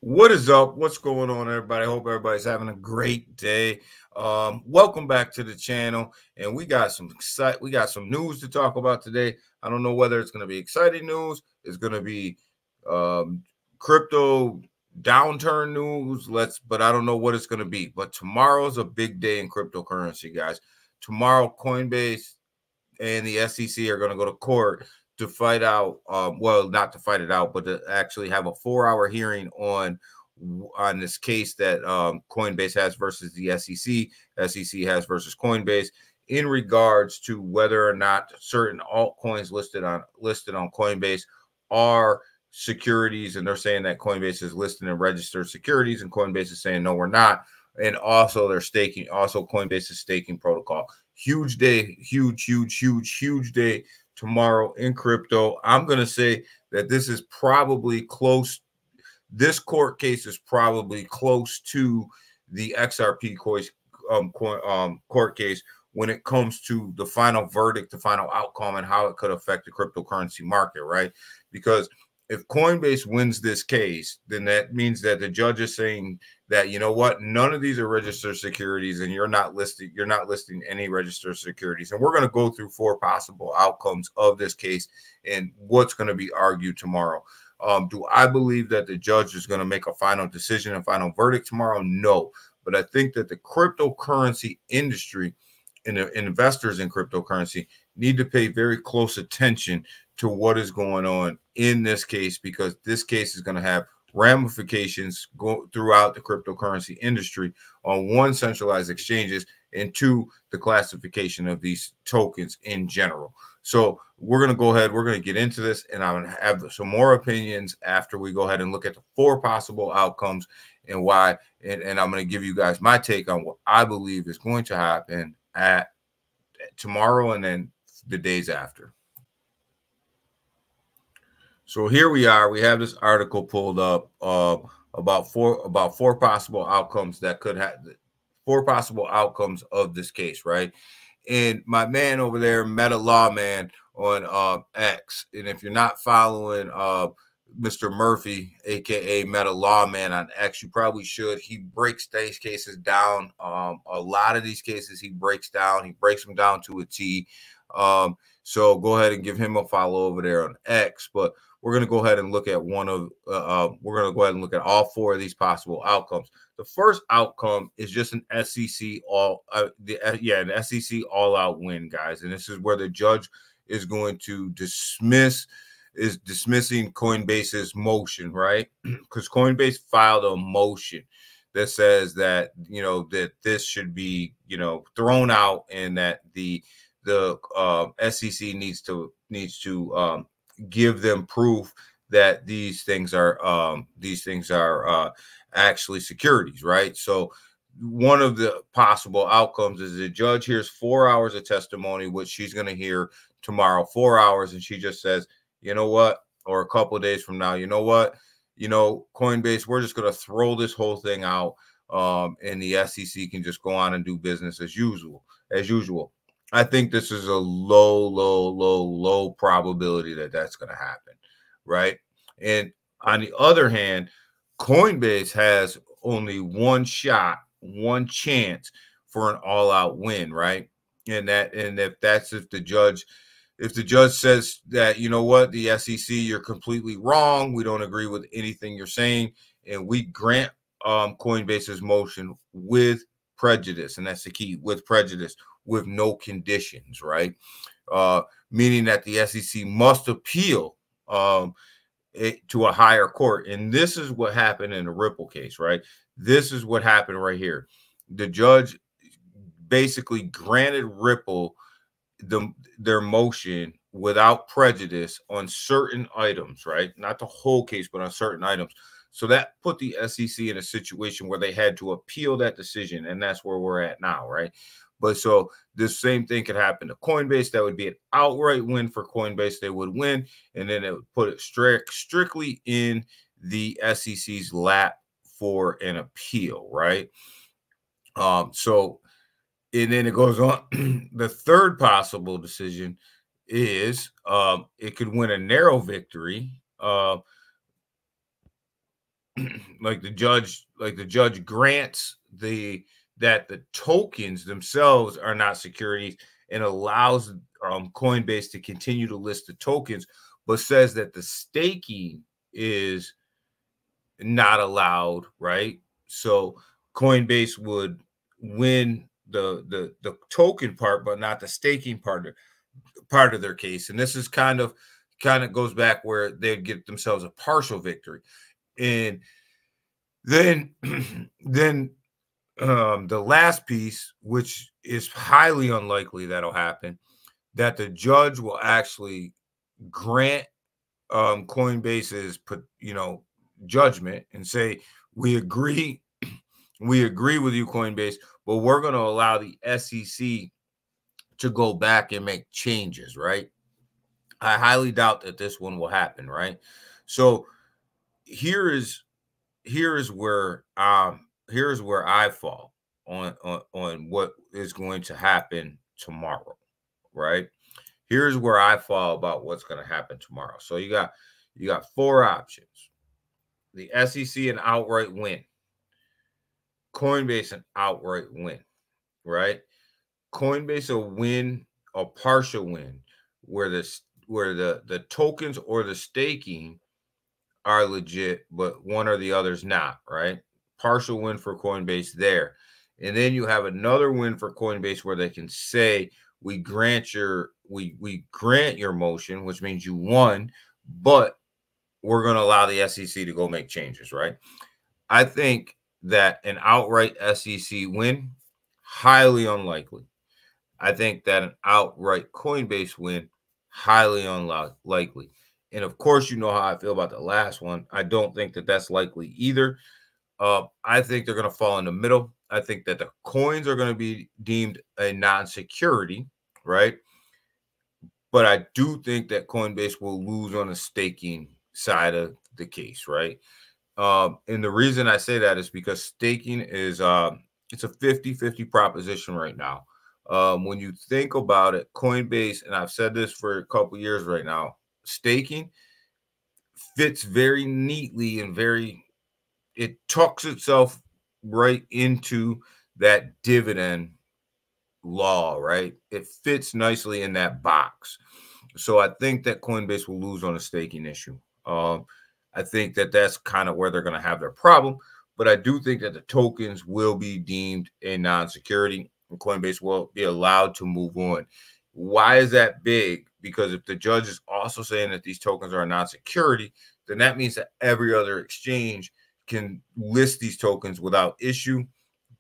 What is up? What's going on, everybody? I hope everybody's having a great day. Welcome back to the channel, and we got some news to talk about today. I don't know whether it's going to be exciting news, it's going to be crypto downturn news. But I don't know what it's going to be. But tomorrow's a big day in cryptocurrency, guys. Tomorrow, Coinbase and the SEC are going to go to court to fight out, well, not to fight it out, but to actually have a 4-hour hearing on this case that Coinbase has versus the SEC has versus Coinbase in regards to whether or not certain altcoins listed on Coinbase are securities, and they're saying that Coinbase is listed and registered securities, and Coinbase is saying no, we're not. And also they're staking, also Coinbase is staking protocol. Huge day, huge day tomorrow in crypto. I'm going to say that this is probably close. This court case is probably close to the XRP court case when it comes to the final verdict, the final outcome, and how it could affect the cryptocurrency market, right? Because if Coinbase wins this case, then that means that the judge is saying that, you know what, none of these are registered securities, and you're not listing any registered securities. And we're going to go through 4 possible outcomes of this case and what's going to be argued tomorrow. Do I believe that the judge is going to make a final decision and final verdict tomorrow? No. But I think that the cryptocurrency industry and the investors in cryptocurrency need to pay very close attention to what is going on in this case, because this case is going to have ramifications go throughout the cryptocurrency industry on, 1, centralized exchanges, and 2, the classification of these tokens in general. So we're going to go ahead, we're going to get into this, and I'm going to have some more opinions after we go ahead and look at the 4 possible outcomes and why, and I'm going to give you guys my take on what I believe is going to happen at tomorrow and then the days after. So here we are. We have this article pulled up about four possible outcomes that could have 4 possible outcomes of this case, right? And my man over there, Meta Lawman on X, and if you're not following Mr. Murphy, aka Meta Lawman on X, you probably should. He breaks these cases down. A lot of these cases he breaks down. He breaks them down to a T. So go ahead and give him a follow over there on X. But we're going to go ahead and look at we're going to go ahead and look at all 4 of these possible outcomes. The first outcome is just an SEC an SEC all-out win, guys. And this is where the judge is going to dismissing Coinbase's motion, right? Because Coinbase filed a motion that says that, you know, that this should be, you know, thrown out, and that the SEC needs to give them proof that these things are actually securities, right? So one of the possible outcomes is the judge hears 4 hours of testimony, which she's going to hear tomorrow, 4 hours, and she just says, you know what, or a couple of days from now, you know what, you know, Coinbase, we're just going to throw this whole thing out, and the SEC can just go on and do business as usual. I think this is a low probability that that's going to happen, right? And on the other hand, Coinbase has only one shot, one chance for an all-out win, right? And if the judge says that, you know what, the SEC, you're completely wrong, we don't agree with anything you're saying, and we grant Coinbase's motion with prejudice, and that's the key, with prejudice, with no conditions, right? Meaning that the SEC must appeal to a higher court. And this is what happened in the Ripple case, right? This is what happened right here. The judge basically granted Ripple their motion without prejudice on certain items, right? Not the whole case, but on certain items. So that put the SEC in a situation where they had to appeal that decision, and that's where we're at now, right? But so this same thing could happen to Coinbase. That would be an outright win for Coinbase. They would win, and then it would put it strictly in the SEC's lap for an appeal, right? So, and then it goes on. The third possible decision is it could win a narrow victory. like the judge grants that the tokens themselves are not securities and allows Coinbase to continue to list the tokens, but says that the staking is not allowed, right? So Coinbase would win the token part, but not the staking part of their case. And this is kind of goes back where they'd get themselves a partial victory. And then then the last piece, which is highly unlikely that'll happen, that the judge will actually grant Coinbase's judgment and say, we agree with you, Coinbase, but we're going to allow the SEC to go back and make changes, right? I highly doubt that this one will happen, right? So here is where I fall on what is going to happen tomorrow, right? Here's where I fall about what's going to happen tomorrow. So you got four options. The SEC an outright win. Coinbase an outright win, right? Coinbase will win a partial win where the tokens or the staking are legit, but one or the other's not, right? Partial win for Coinbase there. And then you have another win for Coinbase where they can say, we grant your motion, which means you won, but we're going to allow the SEC to go make changes, right? I think that an outright SEC win, highly unlikely. I think that an outright Coinbase win, highly unlikely. And of course, you know how I feel about the last one. I don't think that that's likely either. I think they're going to fall in the middle. I think that the coins are going to be deemed a non-security, right? But I do think that Coinbase will lose on the staking side of the case, right? And the reason I say that is because staking is it's a 50-50 proposition right now. When you think about it, Coinbase, and I've said this for a couple years right now, staking fits very neatly and it tucks itself right into that dividend law, right? It fits nicely in that box. So I think that Coinbase will lose on a staking issue. I think that that's kind of where they're going to have their problem. But I do think that the tokens will be deemed a non-security and Coinbase will be allowed to move on. Why is that big? Because if the judge is also saying that these tokens are a non-security, then that means that every other exchange can list these tokens without issue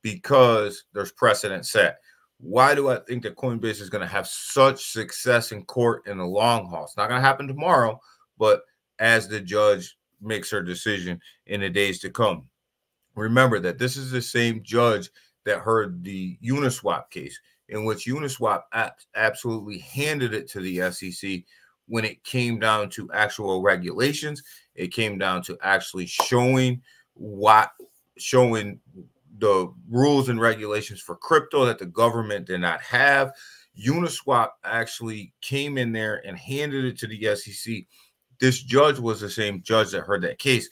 because there's precedent set. Why do I think that Coinbase is going to have such success in court in the long haul? It's not going to happen tomorrow, but as the judge makes her decision in the days to come. Remember that this is the same judge that heard the Uniswap case, in which Uniswap absolutely handed it to the SEC when it came down to actual regulations. It came down to actually showing the rules and regulations for crypto that the government did not have. Uniswap actually came in there and handed it to the SEC. This judge was the same judge that heard that case.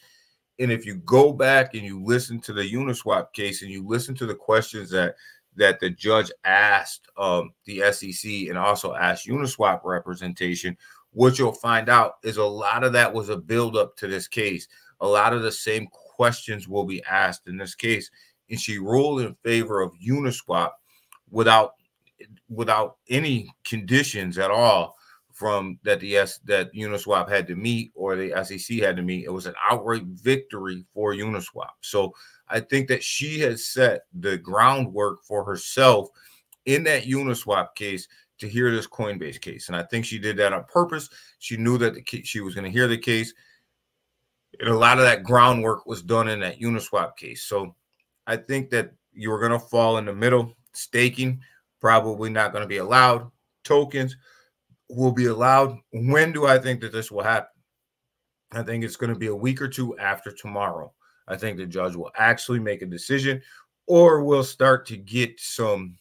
And if you go back and you listen to the Uniswap case and you listen to the questions that the judge asked the SEC and also asked Uniswap representation, what you'll find out is a lot of that was a buildup to this case. A lot of the same questions will be asked in this case. And she ruled in favor of Uniswap without any conditions at all from that Uniswap had to meet or the SEC had to meet. It was an outright victory for Uniswap. So I think that she has set the groundwork for herself in that Uniswap case to hear this Coinbase case. And I think she did that on purpose. She knew that she was going to hear the case. And a lot of that groundwork was done in that Uniswap case. So I think that you're going to fall in the middle. Staking, probably not going to be allowed. Tokens will be allowed. When do I think that this will happen? I think it's going to be a week or two after tomorrow. I think the judge will actually make a decision, or we'll start to get some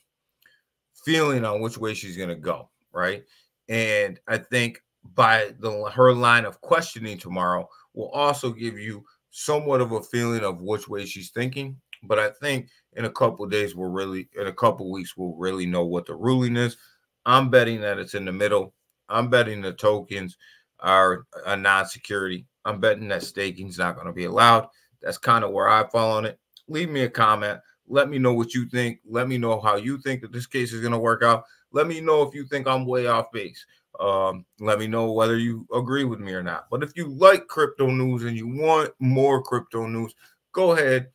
feeling on which way she's going to go, right? And I think by her line of questioning tomorrow will also give you somewhat of a feeling of which way she's thinking. But I think in a couple of days, in a couple of weeks, we'll really know what the ruling is. I'm betting that it's in the middle. I'm betting the tokens are a non-security. I'm betting that staking is not going to be allowed. That's kind of where I fall on it. Leave me a comment. Let me know what you think. Let me know how you think that this case is going to work out. Let me know if you think I'm way off base. Let me know whether you agree with me or not. But if you like crypto news and you want more crypto news, go ahead,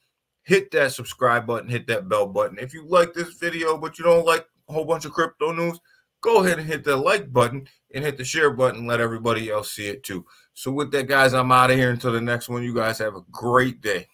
hit that subscribe button, hit that bell button. If you like this video but you don't like a whole bunch of crypto news, go ahead and hit the like button and hit the share button. Let everybody else see it too. So with that, guys, I'm out of here until the next one. You guys have a great day.